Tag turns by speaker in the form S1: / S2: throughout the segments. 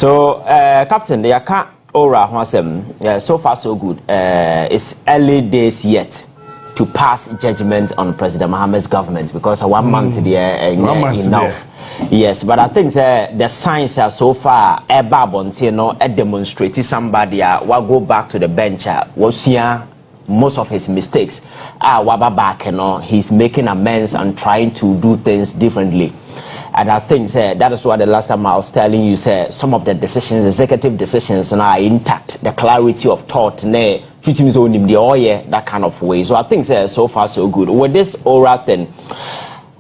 S1: So, Captain, the Aka Ora Hwasem, so far so good. It's early days yet to pass judgment on President Mahama's government because 1 month there enough. Yes, but I think the signs are so far a demonstrating somebody will go back to the bench. Was here most of his mistakes. Waba back, he's making amends and trying to do things differently. And I think that is why the last time I was telling you, some of the decisions, executive decisions, are intact. The clarity of thought, that kind of way. So I think so far so good. With this oral thing,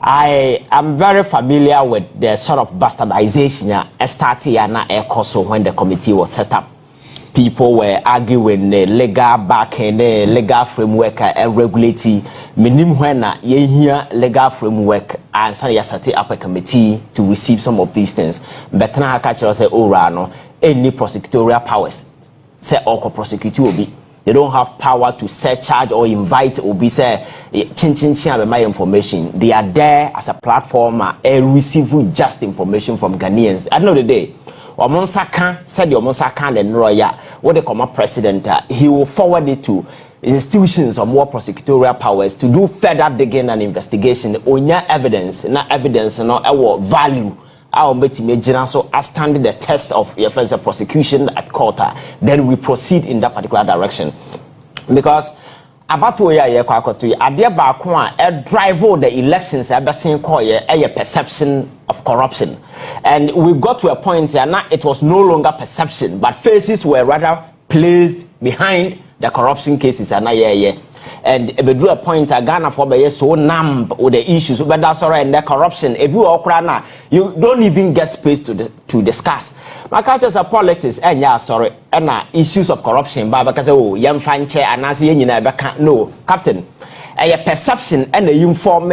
S1: I am very familiar with the sort of bastardization started when the committee was set up. People were arguing the legal backing, the legal framework, regulating. Minim when ye hear legal framework and say you set up a committee to receive some of these things. But now I catch you say, oh, no, any prosecutorial powers say all prosecute will be. They don't have power to set charge or invite or be say chin my information. They are there as a platform and receive just information from Ghanaians. At the end of the day, Omonsaka said the Omonsaka and Roya, what they call president, he will forward it to institutions or more prosecutorial powers to do further digging and investigation. Onya evidence, not evidence, not our value. Our meeting so as standing the test of your first prosecution at court, then we proceed in that particular direction. Because about to a drive over the elections, a perception of corruption. And we got to a point here now it was no longer perception, but faces were rather placed behind the corruption cases and and it drew a point Ghana for be so numb with the issues, but that's all right. And the corruption, if you are you don't even get space to discuss. My cultures are politics and issues of corruption, but because young fan chair and as no captain, a perception and a inform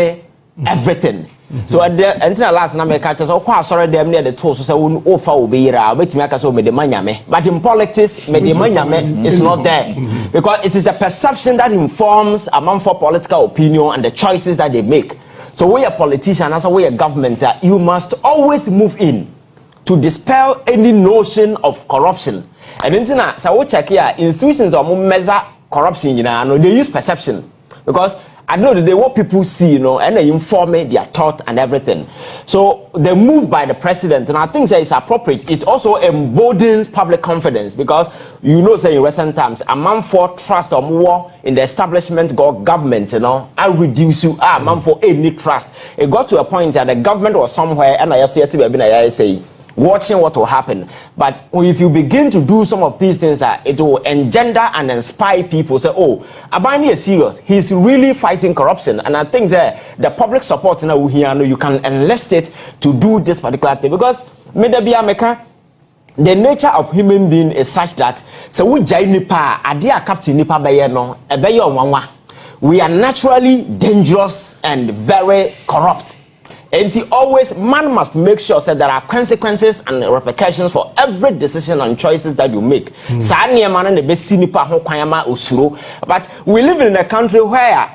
S1: everything. So at the until last night, my cultures are quite sorry them near the tools so offer will be here. Wait to make us over the money, but in politics, the money is not there because it is the perception that informs among for political opinion and the choices that they make. So we are politicians, as we are government, you must always move in to dispel any notion of corruption. And then so we check here institutions or measure corruption, they use perception because I know that they what people see, and they inform their thought and everything. So the move by the president, and I think that is appropriate. It also emboldens public confidence because say in recent times, a man for trust or more in the establishment government, I reduce you, man for any trust. It got to a point that the government was somewhere, and I say watching what will happen. But if you begin to do some of these things, it will engender and inspire people. Say, oh, Abani is serious. He's really fighting corruption. And I think that the public support now here, you can enlist it to do this particular thing. Because the nature of human being is such that so we nipa adia captain nipa no we are naturally dangerous and very corrupt. And he always, man must make sure that there are consequences and repercussions for every decision and choices that you make. But we live in a country where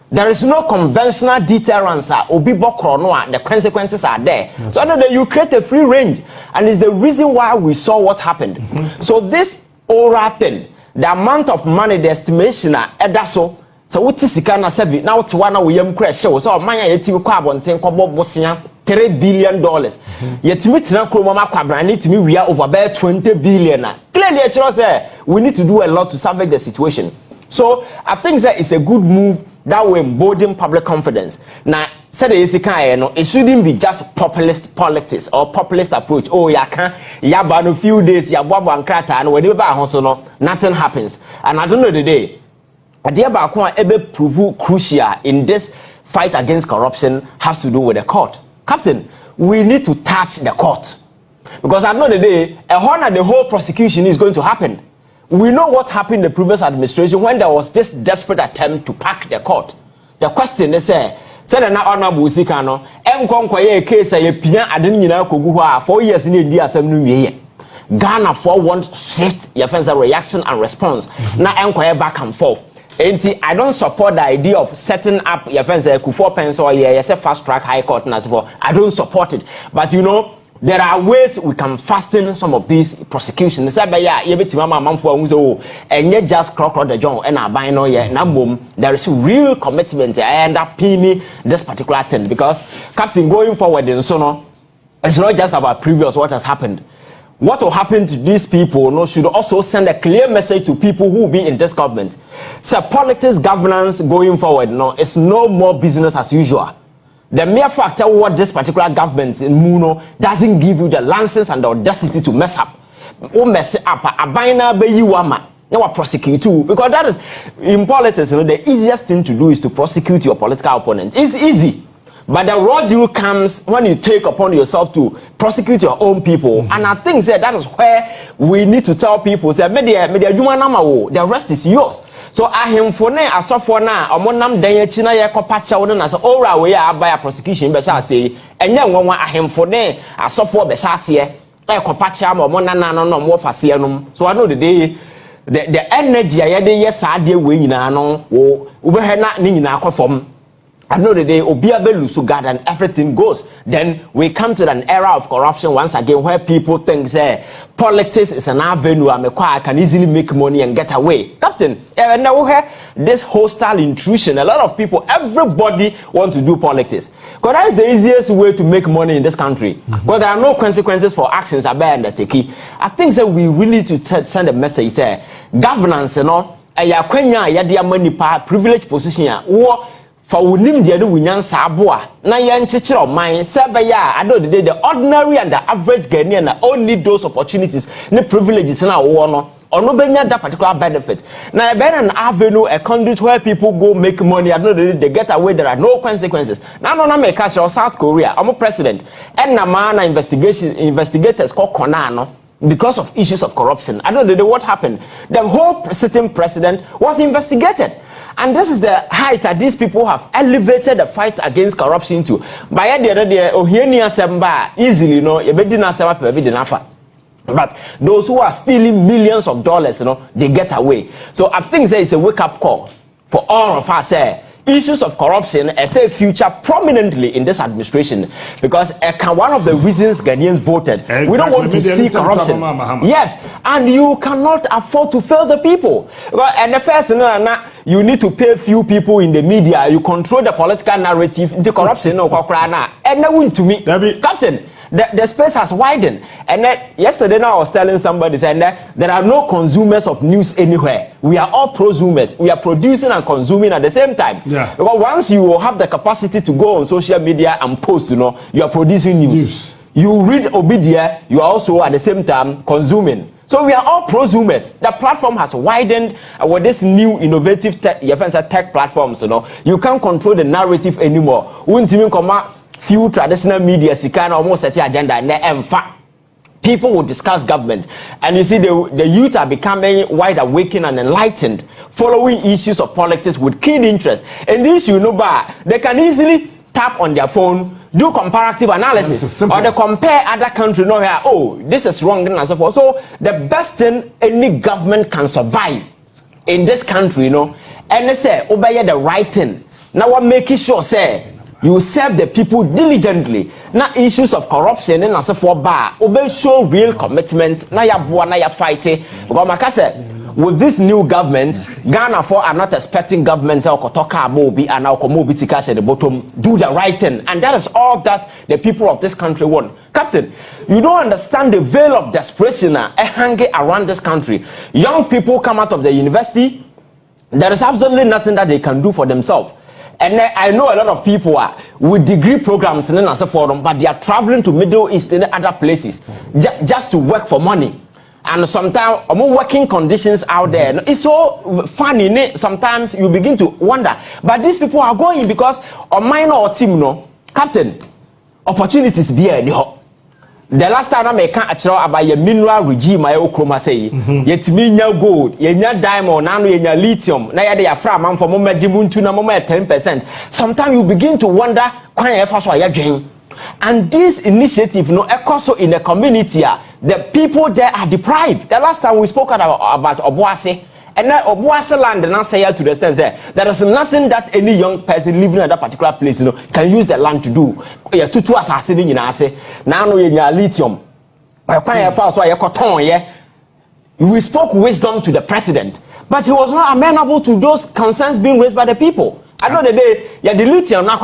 S1: there is no conventional deterrence. The consequences are there. So that you create a free range. And it's the reason why we saw what happened. So this oral thing, the amount of money, the estimation, so what is the sebi now to one we crash show so manya yeti ko abonten ko bobosia $3 billion yet meet na kroma kwabra need to me we are over about 20 billion clearly say we need to do a lot to salvage the situation. So I think that is a good move that will embolden public confidence. Now said it shouldn't be just populist politics or populist approach. Oh ya ban a few days ya bobo and krata and whenever nothing happens. And I don't know the day Adeba prove crucial in this fight against corruption has to do with the court. Captain, we need to touch the court. Because I know the day, the whole prosecution is going to happen. We know what happened in the previous administration when there was this desperate attempt to pack the court. The question is, said na honorable Sikano, case pia 4 years in India 7 Ghana for one shift reaction and response. Now enquire back and forth. And I don't support the idea of setting up your friends Kufuor Pence or yes, a fast track high court and as well. I don't support it. But you know, there are ways we can fasten some of these prosecutions. Say, yeah, you bet mama manfo unzo, and yet just crock the jaw and I buy no yeah, namum. There is real commitment. I end up pinning this particular thing because Captain going forward in Sono, it's not just about previous what has happened. What will happen to these people no, should also send a clear message to people who will be in this government. So politics governance going forward, no, it's no more business as usual. The mere fact that what this particular government in Muno doesn't give you the license and the audacity to mess up. Or mess up, a bina be you ama. You are prosecute too. Because that is, in politics, you know, the easiest thing to do is to prosecute your political opponent. It's easy. But the raw deal comes when you take upon yourself to prosecute your own people. And I think that is where we need to tell people, say, media the rest is yours. So I him for ne asofo na omonam dan achi na ye kopacha wo na so ora we ya buy a prosecution be sha say enye nwanwa ahemfo ne asofo be sha se e kopacha ma omonana no mo fase enum. So I know the energy aye de ye sa de we nyina no wo be he na ni nyina akofom. I know the day Obia Belusu God and everything goes. Then we come to an era of corruption once again where people think say politics is an avenue I can easily make money and get away. Captain, now this hostile intrusion, a lot of people, everybody want to do politics. Because that is the easiest way to make money in this country. Because there are no consequences for actions I think that we really need to send a message say governance, you know, privileged position for unim dia do wunyan saboa na yan chichiro man sebaya I know the ordinary and the average Ghanaian only those opportunities ne privileges na wo no ono benya that particular benefit na be an avenue a conduit where people go make money. I know they get away, there are no consequences. Now no na make catch South Korea omo president and na man investigators call Konano because of issues of corruption. I know what happened. The whole sitting president was investigated. And this is the height that these people have elevated the fight against corruption to. By the other day, easily, you know, but those who are stealing millions of dollars, you know, they get away. So I think it's a wake-up call for all of us. Issues of corruption as a future prominently in this administration because one of the reasons Ghanaians voted, exactly. We don't want to see corruption. Yes, and you cannot afford to fail the people. And the first, you need to pay few people in the media. You control the political narrative. The corruption, and that win to me, Captain. The space has widened. And yesterday now I was telling somebody saying that there are no consumers of news anywhere. We are all prosumers. We are producing and consuming at the same time. Yeah. Because once you have the capacity to go on social media and post, you know, you are producing news. You read Obidia, you are also at the same time consuming. So we are all prosumers. The platform has widened with this new innovative tech platforms, you know. You can't control the narrative anymore. Wouldn't even come out few traditional media can almost set the agenda and in fact people will discuss government and you see the youth are becoming wide awakened and enlightened following issues of politics with keen interest. And this they can easily tap on their phone, do comparative analysis or they compare other countries, this is wrong and so forth. So the best thing any government can survive in this country, and they say obey the right thing. Now what making sure say you serve the people diligently. Now issues of corruption and as for bar, obey show real commitment. Now ya fighting. Because like I said, with this new government, Ghana for are not expecting governments or kotoka mobi and now komobi cash at the bottom do the right thing, and that is all that the people of this country want. Captain, you don't understand the veil of desperation hanging around this country. Young people come out of the university, there is absolutely nothing that they can do for themselves. And I know a lot of people are with degree programs and so forth, but they are traveling to Middle East and other places just to work for money. And sometimes working conditions out there, it's so funny. Sometimes you begin to wonder, but these people are going because on minor or team, Captain, opportunities be there. The last time I make about your mineral regime, I okroma say, yet me gold, ye diamond, now ye lithium, now they are from for moment jimuntu na moment 10%. Sometimes you begin to wonder why first why you're doing. And this initiative, also in the community, the people there are deprived. The last time we spoke about Obuasi, And now Obuasi land and say to the extent that there is nothing that any young person living at that particular place, can use the land to do. Yeah, to assassinate now no lithium. We spoke wisdom to the president, but he was not amenable to those concerns being raised by the people. At the end of the day, the lithium na.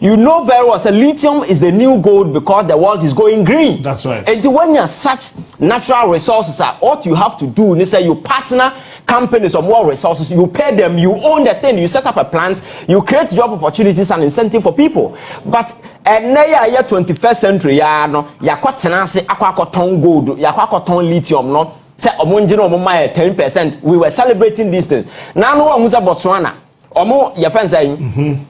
S1: You know very well, so lithium is the new gold because the world is going green.
S2: That's right.
S1: And when you have such natural resources, what you have to do is you partner companies or more resources, you pay them, you own the thing, you set up a plant, you create job opportunities and incentive for people. But now you 21st century, you ton gold, you ton lithium, no? Say 10%. We were celebrating these things. Now no one Botswana. Your friends saying.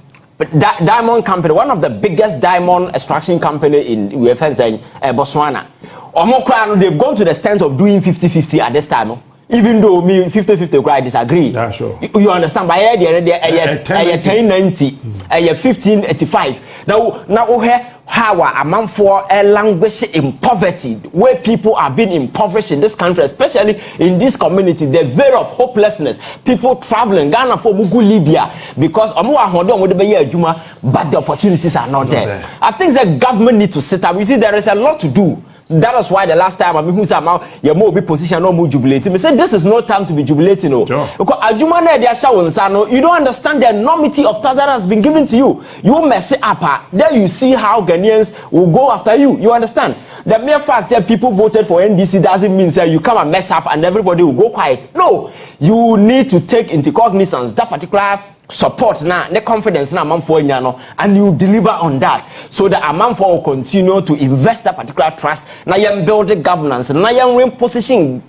S1: Diamond company, one of the biggest diamond extraction company in Botswana. They've gone to the stance of doing 50-50 at this time. Even though me 50-50 I disagree.
S2: Yeah, sure.
S1: You understand? By 1090, 1585. Now how a man for a language in poverty, where people are being impoverished in this country, especially in this community, the veil of hopelessness. People traveling Ghana for Mugu Libya because but the opportunities are not there. I think the government needs to sit up. You see, there is a lot to do. That is why the last time who said your more be position no more jubilating. Me said this is no time to be jubilating. No. Sure. Because you don't understand the enormity of that has been given to you. You mess it up. Then you see how Ghanaians will go after you. You understand? The mere fact that people voted for NDC doesn't mean that you come and mess up and everybody will go quiet. No. You need to take into cognizance that particular support now, the confidence now, and you deliver on that, so that Amamfo will continue to invest that particular trust. Now you build the governance. Now you reposition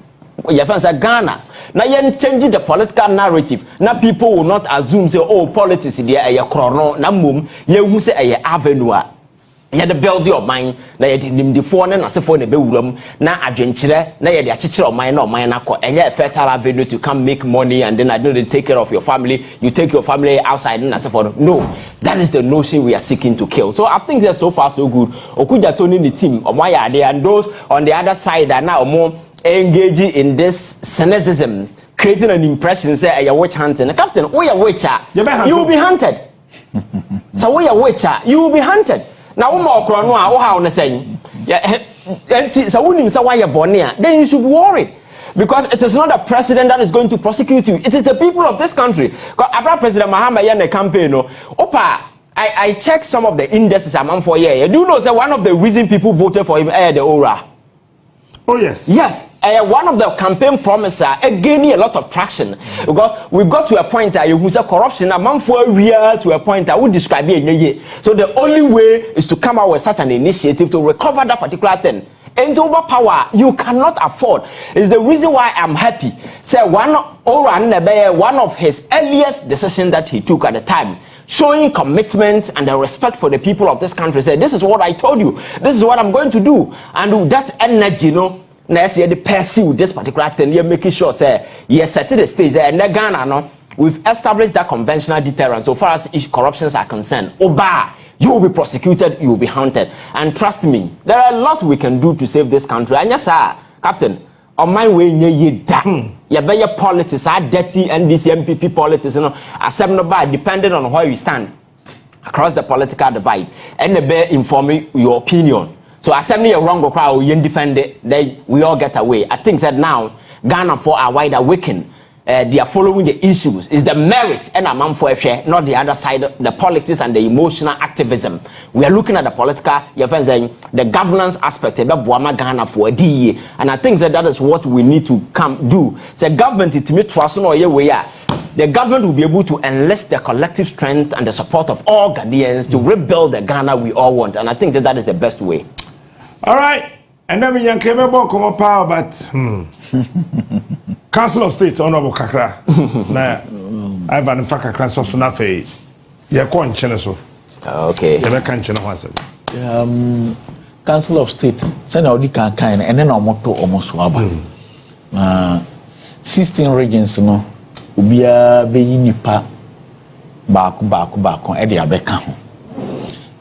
S1: your friends at Ghana. Now you changing the political narrative. Now people will not assume say, oh, politics is there. You chrono. Now mum, you say a avenue. You the build your mind. Now you dim the phone and as for the bedroom. Now adventure. Now you the chichiro mind or mind and you fertile avenue to come make money and then I know they take care of your family. You take your family outside and as for no. That is the notion we are seeking to kill. So I think they're so far so good. Okuja Tony the team or why are they and those on the other side are now more engaging in this cynicism, creating an impression say you're witch hunting. Captain, we are witcher. You will be hunted. So we are witcher. You will be hunted. Now, how on saying, so why you're born here, then you should be worried. Because it is not the president that is going to prosecute you. It is the people of this country. Because President Mahama in the campaign, I checked some of the indices among for year. Do you know that one of the reasons people voted for him the aura?
S2: Oh yes.
S1: Yes. One of the campaign promises gaining a lot of traction because we got to a point that you say corruption among for real to a point I would describe it. So the only way is to come out with such an initiative to recover that particular thing. And overpower you cannot afford is the reason why I'm happy. Say one of his earliest decisions that he took at the time, showing commitment and the respect for the people of this country, said this is what I told you, this is what I'm going to do, and with that energy, next year the pursue this particular thing, you're making sure say yes, set to the stage there and Ghana we've established that conventional deterrent so far as corruptions are concerned. You will be prosecuted, you will be hunted. And trust me, there are a lot we can do to save this country. And yes, sir, Captain, on my way, you better politics, are dirty NDC MPP politics, depending on where you stand across the political divide. And the bear informing your opinion. So I said me a wrong crowd, you defend it, then we all get away. I think that now Ghana for a wide awakening. They are following the issues. Is the merit and a man for a share, not the other side, the politics and the emotional activism. We are looking at the political, the governance aspect of Ghana for a DE. And I think that is what we need to come do. So government it me trust no way. The government will be able to enlist the collective strength and the support of all Ghanaians to rebuild the Ghana we all want. And I think that is the best way.
S2: All right. And then we came about come power, but Council of State, Honorable Kakra. Na Ivan Fakakra so na fe. Ye ko nchene so.
S1: Okay.
S2: Ye be kan nchene ho asem.
S3: Council of State, say na odi kan kan and then omoto omoso aba. 16 regions no ubia be nipa baako e de abeka ho.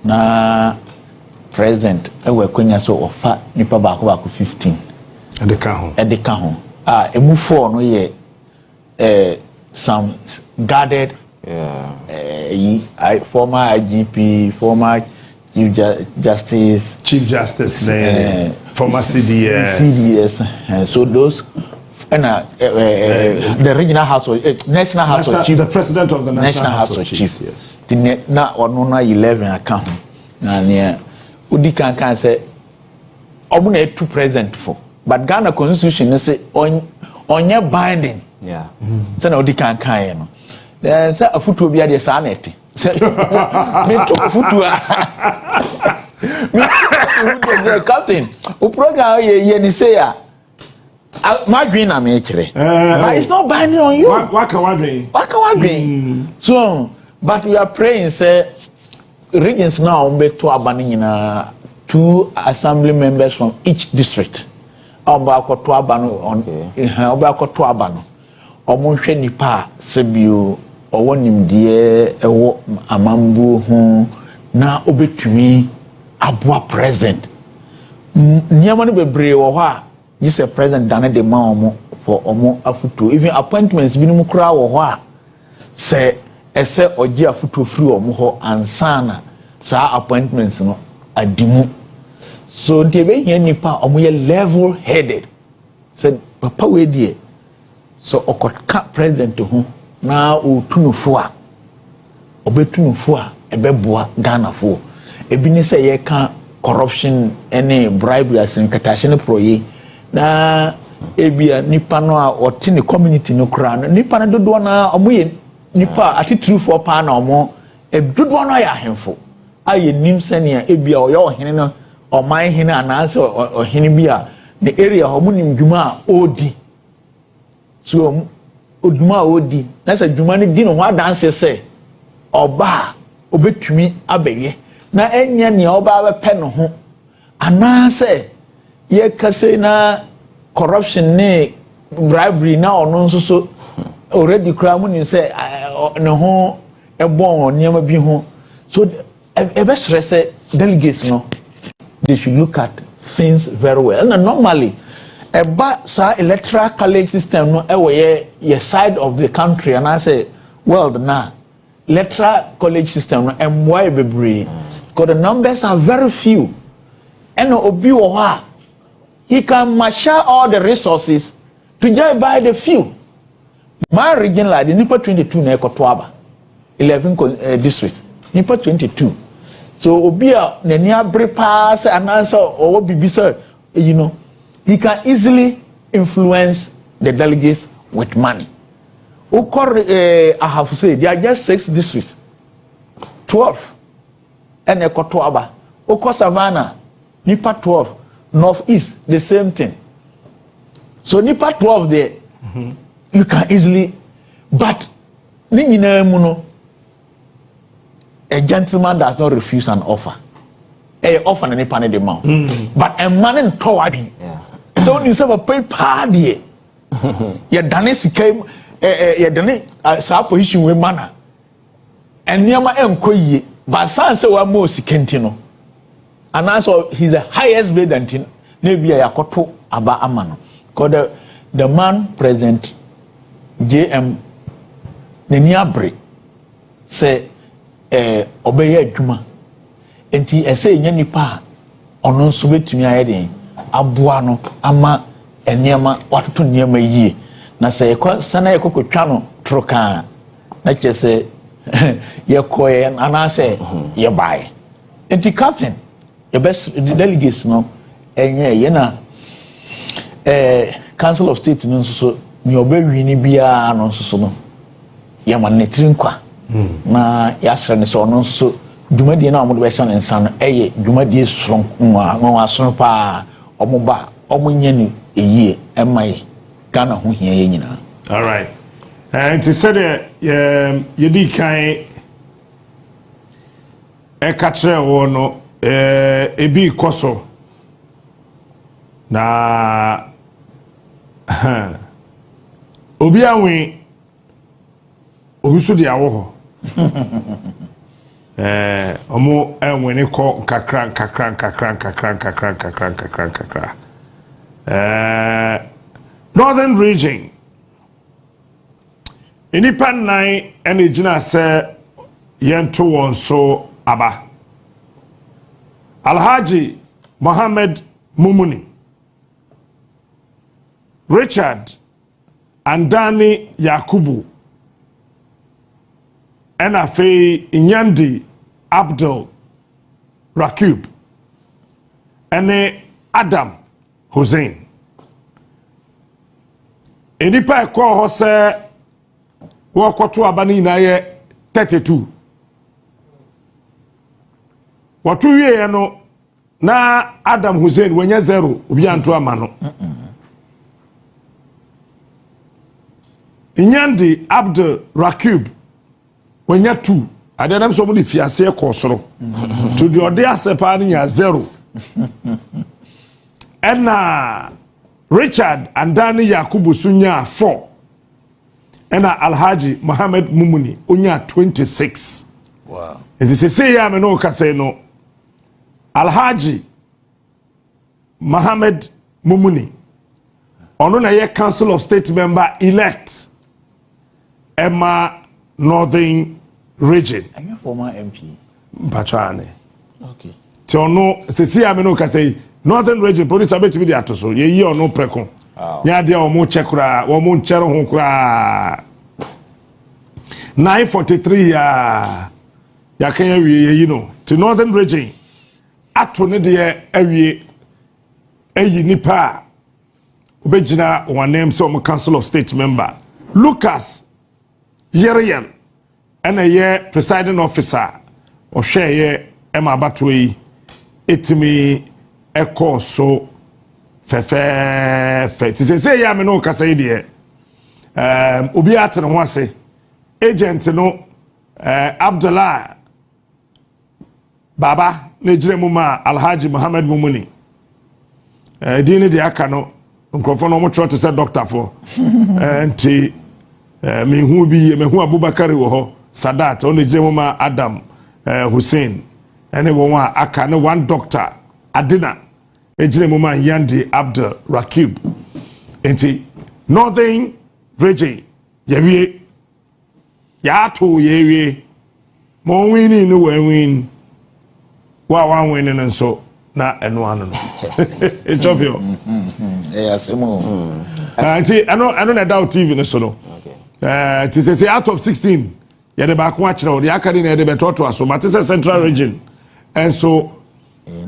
S3: Na President, ewe kwenya so ofa nipa baako 15. Edeka ho. A emu 4 no ye some guarded former IGP, former Chief Justice,
S2: former CDS.
S3: So those the regional house of national house of chief,
S2: the president of the national house of chiefs.
S3: Yes. The na onona 11 account na near udi kan say omuna two president for, but Ghana constitution say onye binding.
S1: Yeah.
S3: So na udi kan no. Then say afutu obi ade sa na ete. Me to afutu me say captain o program ye ni say ya my dream na me kire. But it's not binding on you.
S2: Waka wadrin.
S3: So but we are praying say regions now beto abani nyina 2 assembly members from each district. Oba akoto abano on oba akoto abano. Omo hwe nipa sebio owo nimdie ewo amambu ho na obetumi aboa president. Nyama no bebre wo ho a this a president done the man for omo afuto even appointments bi no kura wo ho a se ese oje afuto free omo ho ansana sa appointments no adimu so de be hia nipa omo ye level headed said papa we die so okoka president ho na otunufo a obetunufo a ebeboa Ghana fo ebi ni se ye ka corruption any bribery asin katashine proye na ebia nipa no a oti ne community no kra no nipa no dodo na omoye nipa atitru for pa na omo dodo no ya ahemfo aye nim sene ebia oye ohene no oman hene ananse ohene bia ne area ho munim dwuma a odi so odwuma a odi na se dwuma ne di no ho adanse se oba obetumi abeye na enya ne oba bepe no ho ananse ye kase na corruption ne bribery na ono nso so already kra mu ni say ne ho ebon oniam bi ho so e be stress delegates no they should look at things very well and normally eba sa electoral college system no e ye side of the country and I say world na electoral college system no emwa bebre because the numbers are very few and obi wo ha he can marshal all the resources to just buy the few. My region like the Nipa 22 na ekotoaba 11 districts. Nipa 22. So obia nani abre pass and answer or bibisa you know he can easily influence the delegates with money. I have to say there are just 6 districts. 12 and ekotoaba. Oko Savannah Nipa 12 Northeast, the same thing. So nipa 12 there, you can easily, but a gentleman does not refuse an offer. A offer na nipa ne de ma. But a man in toward so when you say a pay party, you done came, you done sa position we manner. And nyama enkoye, but san say wa mo sikentino. And also he's the highest bid until maybe a yakoto aba amano. Because the man present JM Neniabre say obey juma. Enti ese nyanipa ono nso betumi ayede aboa no ama eniema watoto niema yie. Na say sana yekokotwa no troka na chese yekoye ana say ye buy. Enti captain the best the delegates no enye na council of state no so ni obewi ni bia no so no ye man ne trinkwa na ya sere ne so no so dwumadie na omo de be sha ne nsa no eye dwumadie so nwa aso pa omo ba omo nya ni eyie emaye Ghana ho hia ye nyina.
S2: All right. And to say ye di kan katre wo no ebi koso na obi anwe obi so dia wo ho omo enwe ne ko kakran northern region enipa nnan ene gina se yento won so aba Alhaji Mohammed Mumuni, Richard Andani Yakubu, and afei Inyandi Abdul Rakub, and Adam Hussein. Enipa ekọ ho se wo kwoto abani na ye 32. Watu wie no na Adam Hussein wenye 0 obi anto amano. Inyandi Abdul Rakub wenye 2. Adenam so mu di fiase ekosoro. To the ode asepa ni ya 0. Ena Richard Andani Yakubu sunya 4. Ena Alhaji Mohammed Mumuni unya 26.
S3: Wow.
S2: It is say ya me no kase no. Alhaji Mohammed Mumuni ono na ye Council of State member elect Emma Northern Region.
S3: Are you former MP?
S2: Mpachane.
S3: Okay.
S2: Ti ono sesi ya me no kase Northern Region police abeti bi atoso ye yi ono preko. Nya dia o mo chekura, o mo nchero ho kura. 943 ya kan ya wie yi no. To Northern Region ato ne de awie ayi nipa obegina one name so mo Council of State member Lucas Yerian and a year presiding officer o hweye ema bato yi etimi eko so fe ti say ya me no kasa yi de obi atene ho ase agent no Abdullah Baba nejire mu ma Alhaji Mohammed Mumuni dini de aka no nkrofo no mo trote se doctor for nti me hu bi me hu Abubakar wo ho Sadat on nejire mu ma Adam Hussein ene wo a aka ne one doctor Adina ejire mu ma Yandi Abdul Rakib nti Northern Region yewie ya to yewie mo wini no win wa one winning and so na eno anu no it's obvious
S3: Yes, mo.
S2: see I know na Davcado TV no so no okay say out of 16 ya de back watch now the academy na de beto so but it's a Central Region and so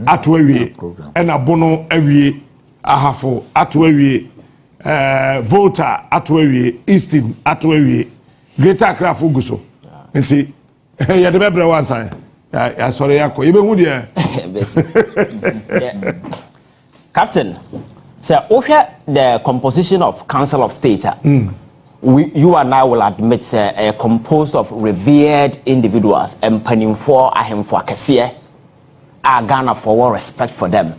S2: ato awie and abono awie ahafo ato awie Volta ato awie Eastern ato awie Greater Accra Fuguso nti ya de bebre one sign ya sorry yako ibe hu de
S1: Captain, so the composition of Council of State, you and I will admit, composed of revered individuals and penning for him for Kessie, are Ghana for respect for them.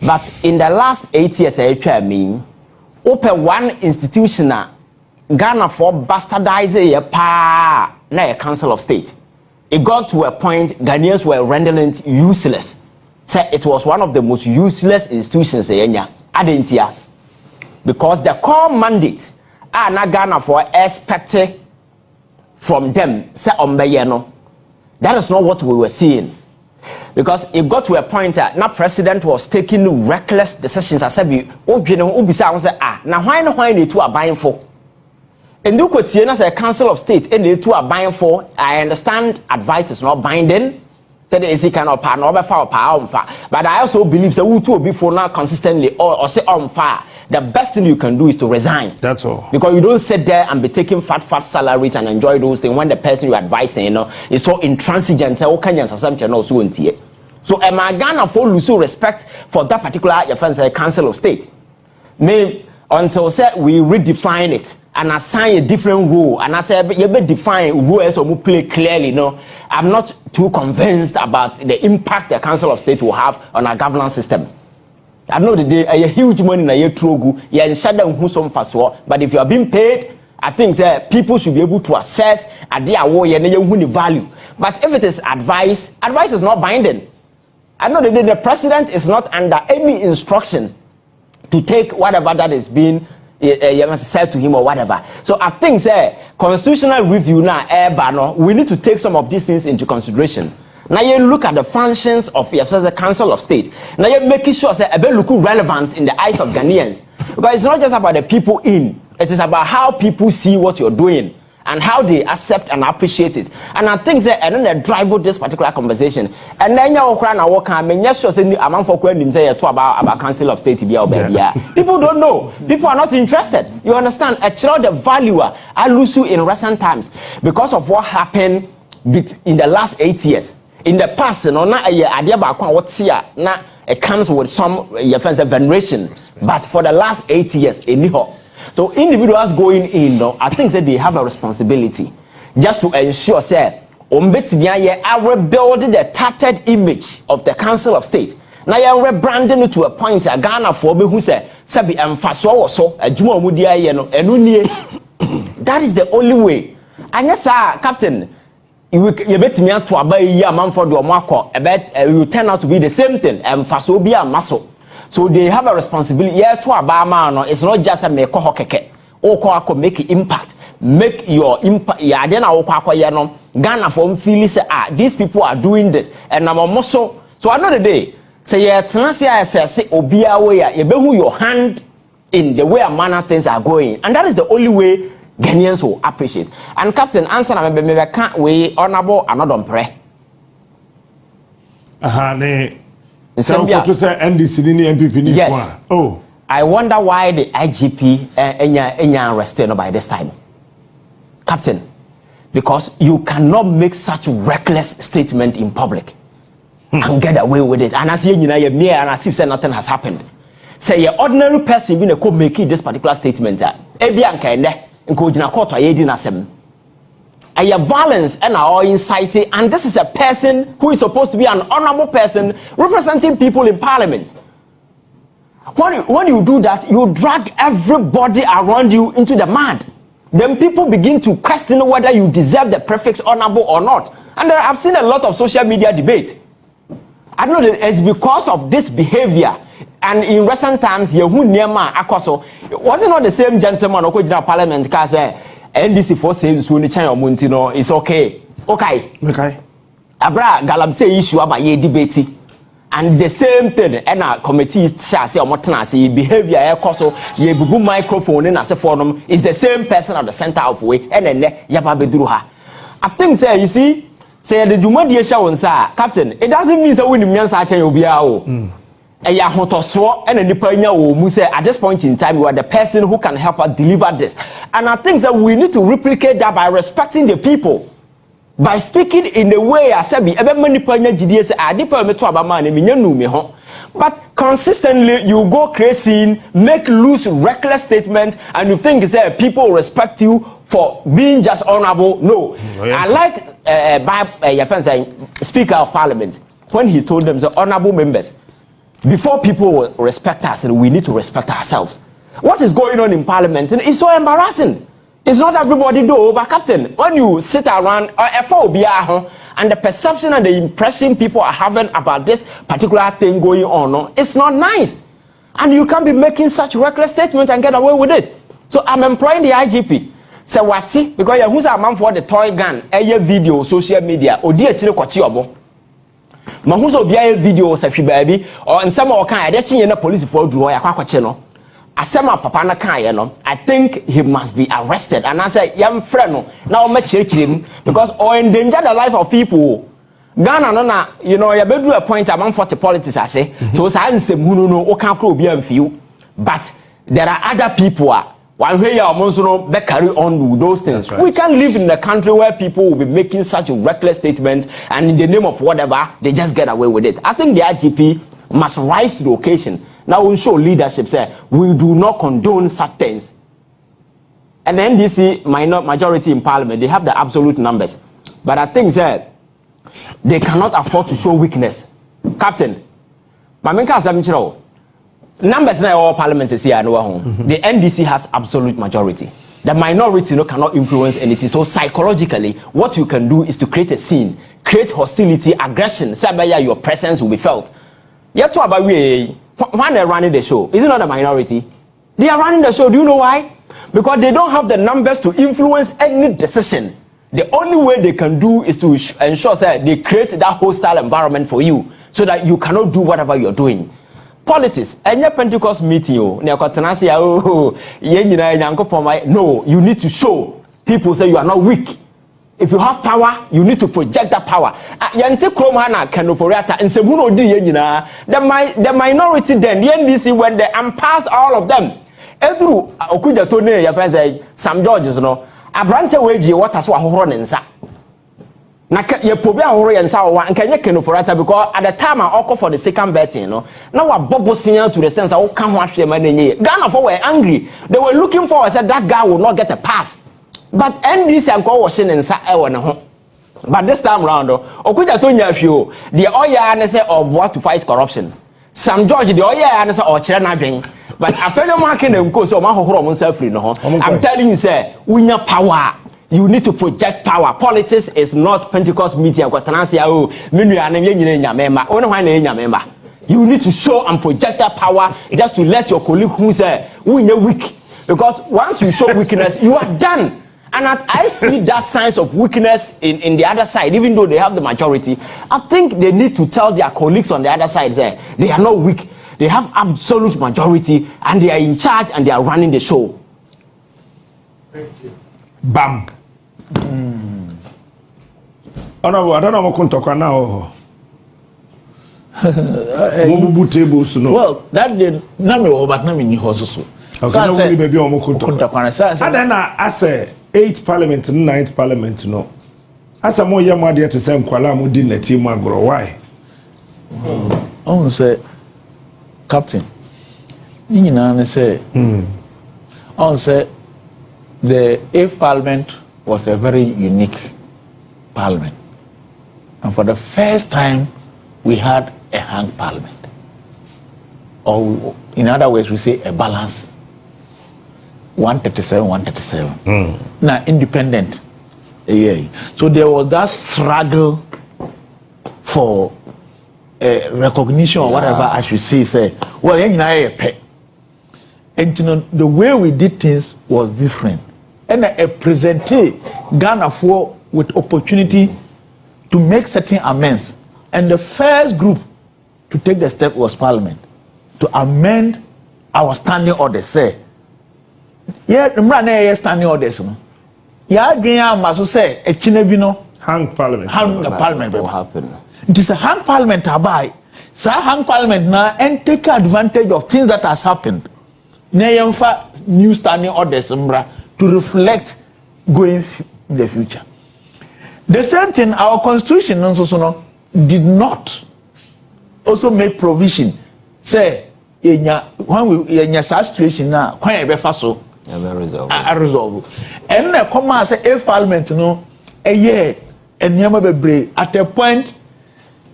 S1: But in the last 8 years, I mean, open one institution, Ghana for bastardizing a na a Council of State. It got to a point Ghanaians were rendering it useless. So it was one of the most useless institutions in Kenya. Because the core mandate are not Ghana for expected from them. That is not what we were seeing. Because it got to a point that now president was taking reckless decisions. I said, now why need to are buying for? And look what as a Council of State and the two are buying for. I understand advice is not binding. Said the AC cannot power, no power on fire. But I also believe that we two before now consistently or say on fire. The best thing you can do is to resign.
S2: That's all. Because
S1: you don't sit there and be taking fat salaries and enjoy those things when the person you're advising, is so intransigent. Say, okay, so am I Ghana for lose respect for that particular your friends Council of State? May until say we redefine it and assign a different role, and I said you better define roles or play clearly. No, I'm not too convinced about the impact the Council of State will have on our governance system. I know that there are huge money in a year through. Yeah, who some fast but if you are being paid, I think that people should be able to assess at their value. But if it is advice is not binding. I know that the president is not under any instruction to take whatever that is being you must say to him or whatever. So I think say constitutional review now we need to take some of these things into consideration. Now you look at the functions of the Council of State. Now you're making sure that it look relevant in the eyes of Ghanaians. Because it's not just about the people in, it is about how people see what you're doing and how they accept and appreciate it. And I think that and then they drive with this particular conversation. And then you cry now walk and yes, sure say among for when say about Council of State to be people don't know. People are not interested. You understand? Actually the value I lose in recent times because of what happened in the last 8 years. In the past, it comes with some veneration. But for the last 8 years, so individuals going in, I think that they have a responsibility just to ensure say, I rebuild the tattered image of the Council of State. Now you are rebranding it to a point Ghana for me who say Sabi emfaso so a Juma Mudia that is the only way. And yes, Captain. You bet me to a year man for the marco, I bet you turn out to be the same thing and fasobia muscle. So they have a responsibility. Yeah, to a barman, it's not just a make hokeke or make impact, make your impact. Yeah, then I'll Ghana for feel say, these people are doing this, and I'm almost so another day. Say, yeah, Tanasia says, Obia way, you bear your hand in the way a manner things are going, and that is the only way Ghanaians will appreciate. And Captain, answer na me can't we honorable another pray.
S2: Ne. So to say NDC ni MPP ni.
S1: Yes.
S2: Oh.
S1: I wonder why the IGP enya arrested by this time. Captain, because you cannot make such reckless statement in public and get away with it. And as you know, you're mere and as if say nothing has happened. Say your ordinary person even could make this particular statement. A violence and our inciting, and this is a person who is supposed to be an honorable person representing people in parliament. When you do that, you drag everybody around you into the mud. Then people begin to question whether you deserve the prefix honorable or not. And I've seen a lot of social media debate. I don't know that it's because of this behavior. And in recent times, Yehuniama Akoso, was it not the same gentleman who could parliament because NDC for saying so Muntino is okay. Okay. Abra Galab say issue about ye debate. And the same thing, and our committee shall say or behavior Akoso, ye bubu microphone in as a forum is the same person at the center of way, and then Yababedruha. I think, say, you see, say the Dumadia Shawansa, Captain, it doesn't mean that when you mean such a Obiao. And at this point in time, you are the person who can help us deliver this. And I think that we need to replicate that by respecting the people. By speaking in the way I said, but consistently you go crazy, make loose, reckless statements, and you think that people respect you for being just honorable. No. I like your friend saying, Speaker of Parliament, when he told them, the honorable members, before people will respect us, and we need to respect ourselves. What is going on in Parliament? And it's so embarrassing. It's not everybody though, but Captain, when you sit around and the perception and the impression people are having about this particular thing going on, it's not nice. And you can't be making such reckless statements and get away with it. So I'm employing the IGP. Say what? Because who's a man for the toy gun, a video, social media, or dear Chile Mahuso bia video safi baby or nsema o kan ade chinye na police for duro ya kwakwache no asema papa na kan ye no I think he must be arrested and I say yam frɛ no na o ma chirechirem because or endanger the life of people. Ghana no na you know ya bedu a point among 40 politics ase so sa nsem hunu no o kan kro obi amfiu but there are other people one way they carry on with those things. Right. We can't live in a country where people will be making such reckless statements and in the name of whatever, they just get away with it. I think the IGP must rise to the occasion. Now we'll show leadership, say, we do not condone such things. And the NDC majority in parliament, they have the absolute numbers. But I think that they cannot afford to show weakness. Captain, numbers now all parliaments is here. The NDC has absolute majority. The minority cannot influence anything. So psychologically, what you can do is to create a scene, create hostility, aggression. Sabaya, your presence will be felt. Yet to about when they're running the show, is it not a minority? They are running the show. Do you know why? Because they don't have the numbers to influence any decision. The only way they can do is to ensure that they create that hostile environment for you so that you cannot do whatever you're doing. Politics, any Pentecost meeting, no, you need to show people say you are not weak. If you have power, you need to project that power. The minority then, the NDC, when they unpassed all of them, Edru Okuja Tone, your friend say, Sam Georges, no, a branch away, what has one horn and sa. Naka ye pobia horo and saw one can you because at the time I offer for the second betting, you know. Now a bubble senior to the sense I will come watch them and Ghana for were angry. They were looking for, I said that guy will not get a pass. But NDC and go washing and sa but this time round, Okuja Tonya Fio, the Oya and say or what to fight corruption. Sam George, the Oya and say or Cherna. But a fellow marking them go so I'm telling you, sir, we need power. You need to project power. Politics is not Pentecost meeting. You need to show and project that power just to let your colleague who say we are weak. Because once you show weakness, you are done. And I see that signs of weakness in the other side, even though they have the majority. I think they need to tell their colleagues on the other side, say, they are not weak. They have absolute majority and they are in charge and they are running the show.
S2: Thank you. Bam. I don't know what to talk now.
S3: Well, that did not me, but not me. Also,
S2: okay, baby, I'm going to talk. And then I say 8th Parliament, 9th Parliament, no. As a more young man, to say, Kuala Mudin, the team, why?
S3: I say, Captain, you know, say, I say, the 8th Parliament was a very unique parliament. And for the first time, we had a hung parliament. Or in other words, we say a balance. 137, 137. Now, independent. Yeah. So there was that struggle for recognition or whatever I should say, well, and the way we did things was different. And I presented Ghana for with opportunity to make certain amends. And the first group to take the step was Parliament to amend our standing orders. Say, yeah, the standing orders. Yeah, Green must say a Chinebino
S2: hang Parliament.
S3: Hang the Parliament
S1: will happen.
S3: It is a hang Parliament by. So hang Parliament now and take advantage of things that has happened. New standing orders to reflect going in the future. The same thing, our constitution also did not also make provision. Say, when we in a situation now, when I be so resolve. And the command say, if Parliament a year and never at a point,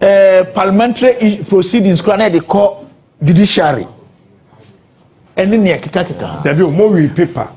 S3: parliamentary proceedings they call judiciary. And then there be more paper.